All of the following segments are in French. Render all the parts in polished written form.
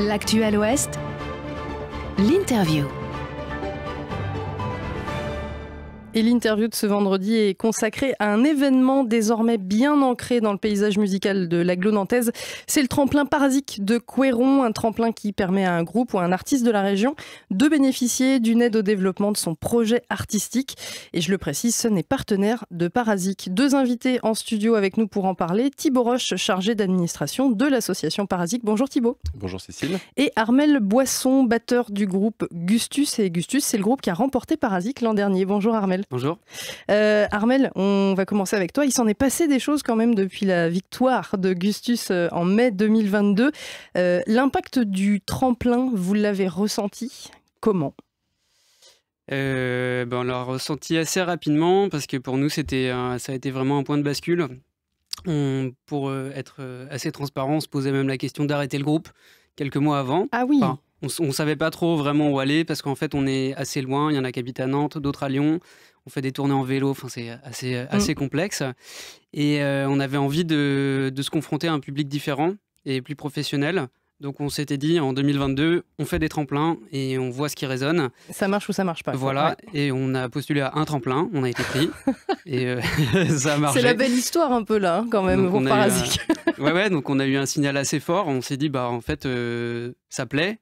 L'actuel Ouest, l'interview. Et l'interview de ce vendredi est consacrée à un événement désormais bien ancré dans le paysage musical de l'agglo nantaise. C'est le tremplin Parasique de Couëron, un tremplin qui permet à un groupe ou à un artiste de la région de bénéficier d'une aide au développement de son projet artistique. Et je le précise, ce n'est partenaire de Parasique. Deux invités en studio avec nous pour en parler. Thibaut Roche, chargé d'administration de l'association Parasique. Bonjour Thibaut. Bonjour Cécile. Et Armel Boisson, batteur du groupe Gustus. Et Gustus, c'est le groupe qui a remporté Parasique l'an dernier. Bonjour Armel. Bonjour. Armel, on va commencer avec toi. Il s'en est passé des choses quand même depuis la victoire de Gustus en mai 2022. L'impact du tremplin, vous l'avez ressenti comment ? On l'a ressenti assez rapidement parce que pour nous, ça a été vraiment un point de bascule. Pour être assez transparent, on se posait même la question d'arrêter le groupe quelques mois avant. Ah oui. Enfin, on ne savait pas trop vraiment où aller parce qu'en fait, on est assez loin. Il y en a qui habitent à Nantes, d'autres à Lyon. On fait des tournées en vélo. Enfin, c'est assez complexe. Et on avait envie de se confronter à un public différent et plus professionnel. Donc, on s'était dit, en 2022, on fait des tremplins et on voit ce qui résonne. Ça marche ou ça marche pas. Voilà. Ouais. Et on a postulé à un tremplin. On a été pris. Et ça a marché. C'est la belle histoire un peu là, quand même, pour Parasique. Donc on a eu un signal assez fort. On s'est dit, en fait, ça plaît.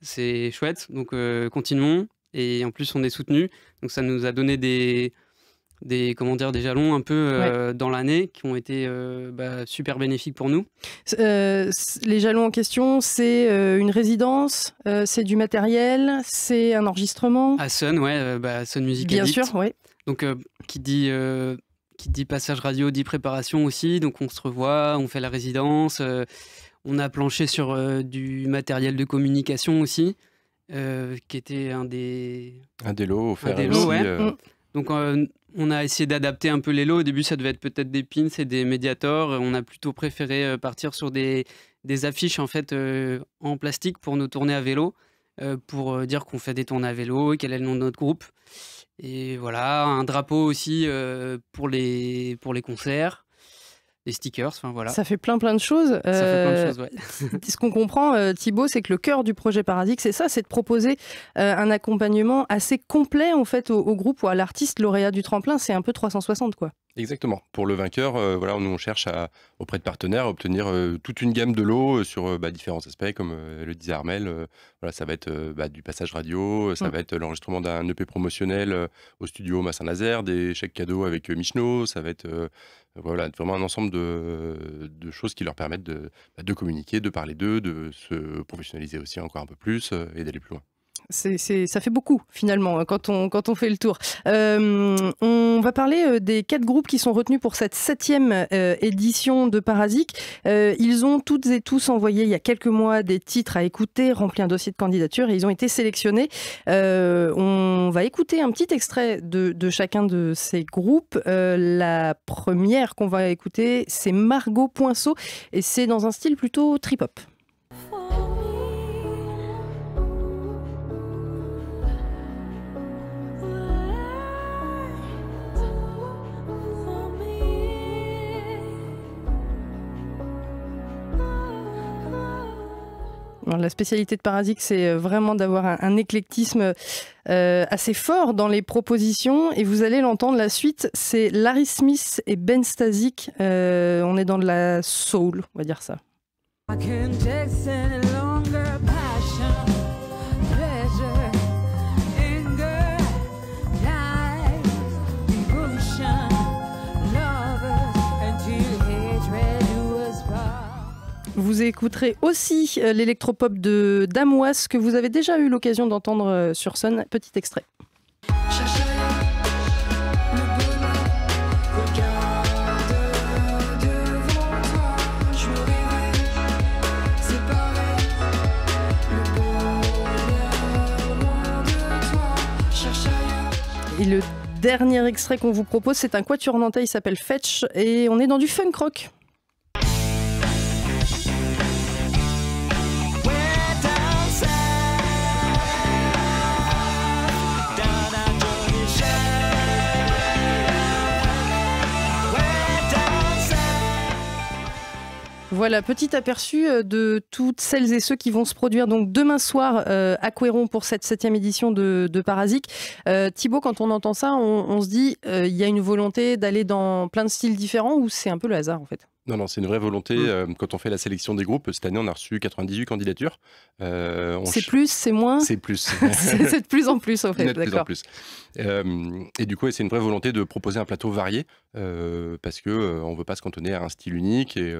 C'est chouette, donc continuons. Et en plus, on est soutenu. Donc ça nous a donné des jalons un peu dans l'année qui ont été super bénéfiques pour nous. Les jalons en question, c'est une résidence, c'est du matériel, c'est un enregistrement. À Sun, Sun Music Bien Addict. sûr, oui. Donc qui dit passage radio dit préparation aussi. Donc on se revoit, on fait la résidence. On a planché sur du matériel de communication aussi, qui était un des lots offerts. Donc on a essayé d'adapter un peu les lots. Au début, ça devait être peut-être des pins et des médiators. On a plutôt préféré partir sur des affiches en fait en plastique pour nos tournées à vélo, pour dire qu'on fait des tournées à vélo et quel est le nom de notre groupe. Et voilà, un drapeau aussi pour les concerts. Des stickers, voilà. Ça fait plein de choses. Ce qu'on comprend, Thibaut, c'est que le cœur du projet Parasique, c'est ça, c'est de proposer un accompagnement assez complet en fait au groupe ou à l'artiste lauréat du tremplin. C'est un peu 360 quoi. Exactement. Pour le vainqueur, nous on cherche auprès de partenaires à obtenir toute une gamme de lots sur différents aspects, comme le disait Armel. Ça va être du passage radio, ça va être l'enregistrement d'un EP promotionnel au studio Saint-Nazaire, des chèques cadeaux avec Michno, ça va être vraiment un ensemble de choses qui leur permettent de communiquer, de parler d'eux, de se professionnaliser aussi encore un peu plus et d'aller plus loin. Ça fait beaucoup finalement quand on fait le tour. On va parler des 4 groupes qui sont retenus pour cette 7e édition de Parasique. Ils ont toutes et tous envoyé il y a quelques mois des titres à écouter, rempli un dossier de candidature et ils ont été sélectionnés. On va écouter un petit extrait de chacun de ces groupes. La première qu'on va écouter, c'est Margot Poinceau et c'est dans un style plutôt trip-hop. La spécialité de Parasique, c'est vraiment d'avoir un éclectisme assez fort dans les propositions. Et vous allez l'entendre, la suite, c'est Larry Smith et Ben Stasic. On est dans de la soul, on va dire ça. Vous écouterez aussi l'électropop de Damoise que vous avez déjà eu l'occasion d'entendre sur Sun. Petit extrait. Et le dernier extrait qu'on vous propose, c'est un quatuor nantais, il s'appelle Fetch et on est dans du funk rock. Voilà, petit aperçu de toutes celles et ceux qui vont se produire donc demain soir à Couëron pour cette 7e édition de Parasic. Thibaut, quand on entend ça, on se dit il y a une volonté d'aller dans plein de styles différents ou c'est un peu le hasard en fait? Non, c'est une vraie volonté. Quand on fait la sélection des groupes, cette année, on a reçu 98 candidatures. C'est plus, c'est moins? C'est plus. C'est de plus en plus, en fait. De plus en plus. Et du coup, c'est une vraie volonté de proposer un plateau varié parce qu'on ne veut pas se cantonner à un style unique et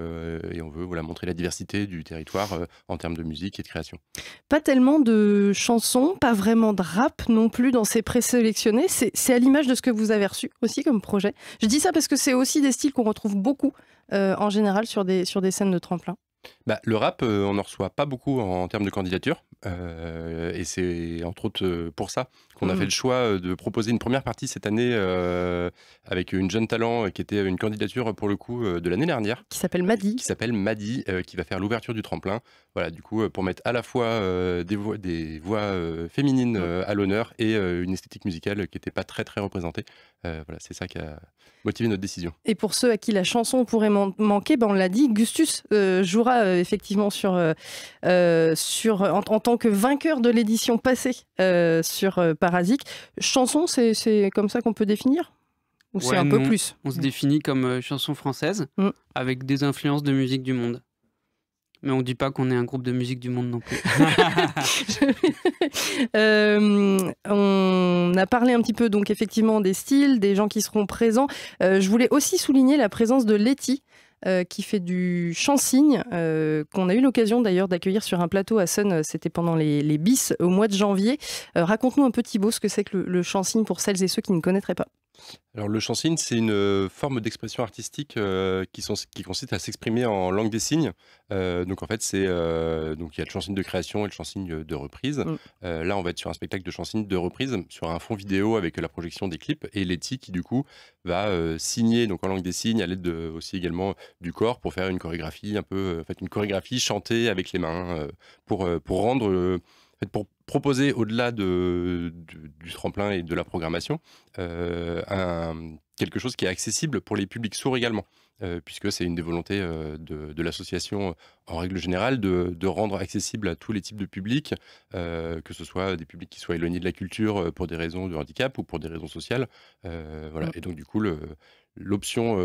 on veut montrer la diversité du territoire en termes de musique et de création. Pas tellement de chansons, pas vraiment de rap non plus dans ces présélectionnés. C'est à l'image de ce que vous avez reçu aussi comme projet. Je dis ça parce que c'est aussi des styles qu'on retrouve beaucoup en général sur des scènes de tremplin. Le rap, on n'en reçoit pas beaucoup en termes de candidature. Et c'est entre autres pour ça qu'on a fait le choix de proposer une première partie cette année avec une jeune talent qui était une candidature pour le coup de l'année dernière. Qui s'appelle Madi. Qui va faire l'ouverture du tremplin. Voilà, du coup, pour mettre à la fois des voix féminines à l'honneur et une esthétique musicale qui n'était pas très très représentée. Voilà, c'est ça qui a motivé notre décision. Et pour ceux à qui la chanson pourrait manquer, on l'a dit, Gustus jouera effectivement en tant que vainqueur de l'édition passée sur Parasic. Chanson, c'est comme ça qu'on peut définir? Ou c'est un peu plus? On se définit comme chanson française avec des influences de musique du monde. Mais on ne dit pas qu'on est un groupe de musique du monde non plus. On a parlé un petit peu donc effectivement des styles, des gens qui seront présents. Je voulais aussi souligner la présence de Letty, qui fait du chant-cygne, qu'on a eu l'occasion d'ailleurs d'accueillir sur un plateau à Sun, c'était pendant les bis au mois de janvier. Raconte-nous un peu Thibaut ce que c'est que le chant-cygne pour celles et ceux qui ne connaîtraient pas. Alors le chant-cygne, c'est une forme d'expression artistique qui consiste à s'exprimer en langue des signes. Donc en fait, donc il y a le chant-cygne de création et le chant-cygne de reprise. Là, on va être sur un spectacle de chant-cygne de reprise, sur un fond vidéo avec la projection des clips. Et Letty qui du coup va signer donc en langue des signes à l'aide aussi également du corps pour faire une chorégraphie une chorégraphie chantée avec les mains pour rendre pour proposer au-delà du tremplin et de la programmation quelque chose qui est accessible pour les publics sourds également, puisque c'est une des volontés de l'association en règle générale de rendre accessible à tous les types de publics, que ce soit des publics qui soient éloignés de la culture pour des raisons de handicap ou pour des raisons sociales. Voilà. Et donc du coup, l'option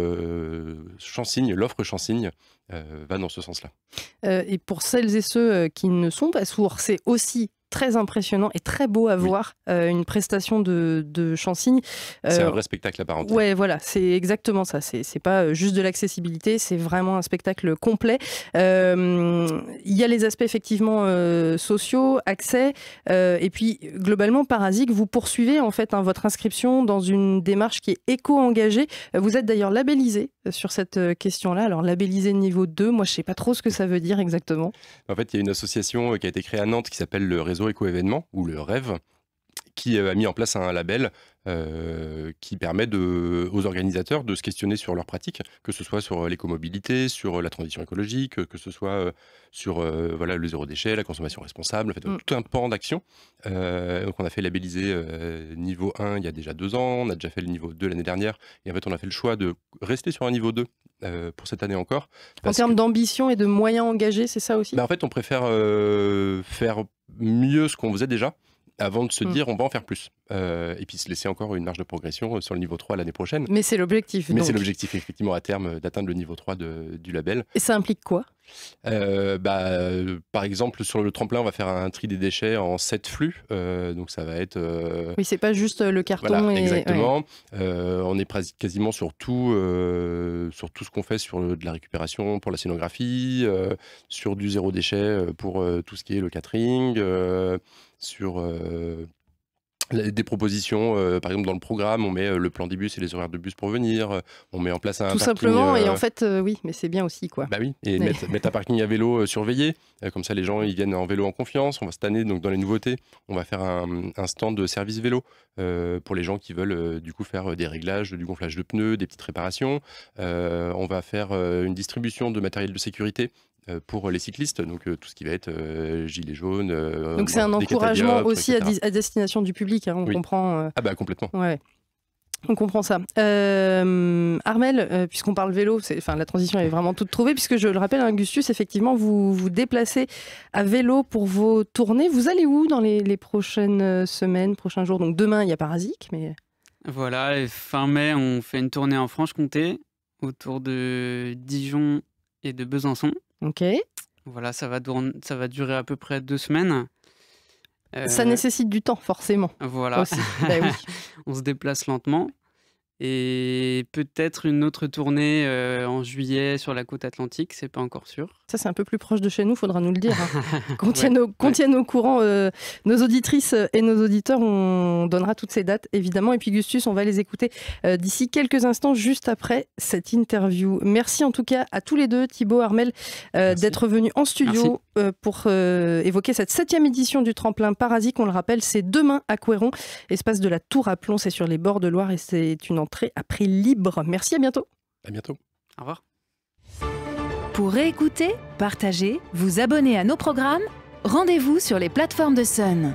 chant-cygne, l'offre chant-cygne va dans ce sens-là. Et pour celles et ceux qui ne sont pas sourds, c'est aussi très impressionnant et très beau à voir, une prestation de chant-cygne. C'est un vrai spectacle à part entière. Ouais, voilà, c'est exactement ça. C'est pas juste de l'accessibilité, c'est vraiment un spectacle complet. Il y a les aspects effectivement sociaux, accès, et puis globalement, Parasic, vous poursuivez en fait votre inscription dans une démarche qui est éco-engagée. Vous êtes d'ailleurs labellisé sur cette question-là. Alors labellisé niveau 2, moi je sais pas trop ce que ça veut dire exactement. En fait, il y a une association qui a été créée à Nantes qui s'appelle le Réseau Éco-événements, ou le REV, qui a mis en place un label qui permet aux organisateurs de se questionner sur leurs pratiques, que ce soit sur l'écomobilité, sur la transition écologique, que ce soit sur le zéro déchet, la consommation responsable, en fait, tout un pan d'action. Donc on a fait labelliser niveau 1 il y a déjà 2 ans, on a déjà fait le niveau 2 l'année dernière, et en fait on a fait le choix de rester sur un niveau 2 pour cette année encore. En termes d'ambition et de moyens engagés, c'est ça aussi? En fait on préfère faire mieux ce qu'on faisait déjà, avant de se dire on va en faire plus. Et puis se laisser encore une marge de progression sur le niveau 3 l'année prochaine. Mais c'est l'objectif. Mais c'est l'objectif effectivement à terme d'atteindre le niveau 3 du label. Et ça implique quoi? Par exemple sur le tremplin on va faire un tri des déchets en 7 flux. Donc ça va être... Oui, c'est pas juste le carton. Voilà, exactement. On est quasiment sur tout ce qu'on fait sur de la récupération pour la scénographie, sur du zéro déchet pour tout ce qui est le catering, sur des propositions, par exemple dans le programme, on met le plan des bus et les horaires de bus pour venir, on met en place un tout parking, simplement, et en fait, oui, mais c'est bien aussi, quoi. Bah oui, et mettre un parking à vélo surveillé, comme ça les gens ils viennent en vélo en confiance. On va cette année, donc dans les nouveautés, on va faire un stand de service vélo pour les gens qui veulent du coup faire des réglages, du gonflage de pneus, des petites réparations. On va faire une distribution de matériel de sécurité pour les cyclistes, donc tout ce qui va être gilets jaunes. Donc c'est un encouragement aussi à destination du public, on comprend. Ah bah complètement. Ouais. On comprend ça. Armelle, puisqu'on parle vélo, la transition est vraiment toute trouvée, puisque je le rappelle, Augustus, effectivement, vous vous déplacez à vélo pour vos tournées. Vous allez où dans les prochaines semaines, prochains jours? Donc demain, il y a Parasique, mais... Voilà, et fin mai, on fait une tournée en Franche-Comté, autour de Dijon et de Besançon. Ok. Voilà, ça va durer à peu près 2 semaines. Ça nécessite du temps, forcément. Voilà. Bah oui. On se déplace lentement. Et peut-être une autre tournée en juillet sur la côte atlantique, c'est pas encore sûr. Ça, c'est un peu plus proche de chez nous, faudra nous le dire. Qu'on tienne au courant nos auditrices et nos auditeurs. On donnera toutes ces dates, évidemment. Et puis, Gustus, on va les écouter d'ici quelques instants, juste après cette interview. Merci en tout cas à tous les deux, Thibaut, Armelle, d'être venus en studio pour évoquer cette 7e édition du tremplin Parasique. On le rappelle, c'est demain à Couëron, espace de la Tour à Plomb. C'est sur les bords de Loire et c'est une entrée à prix libre. Merci, à bientôt. À bientôt. Au revoir. Pour réécouter, partager, vous abonner à nos programmes, rendez-vous sur les plateformes de Sun.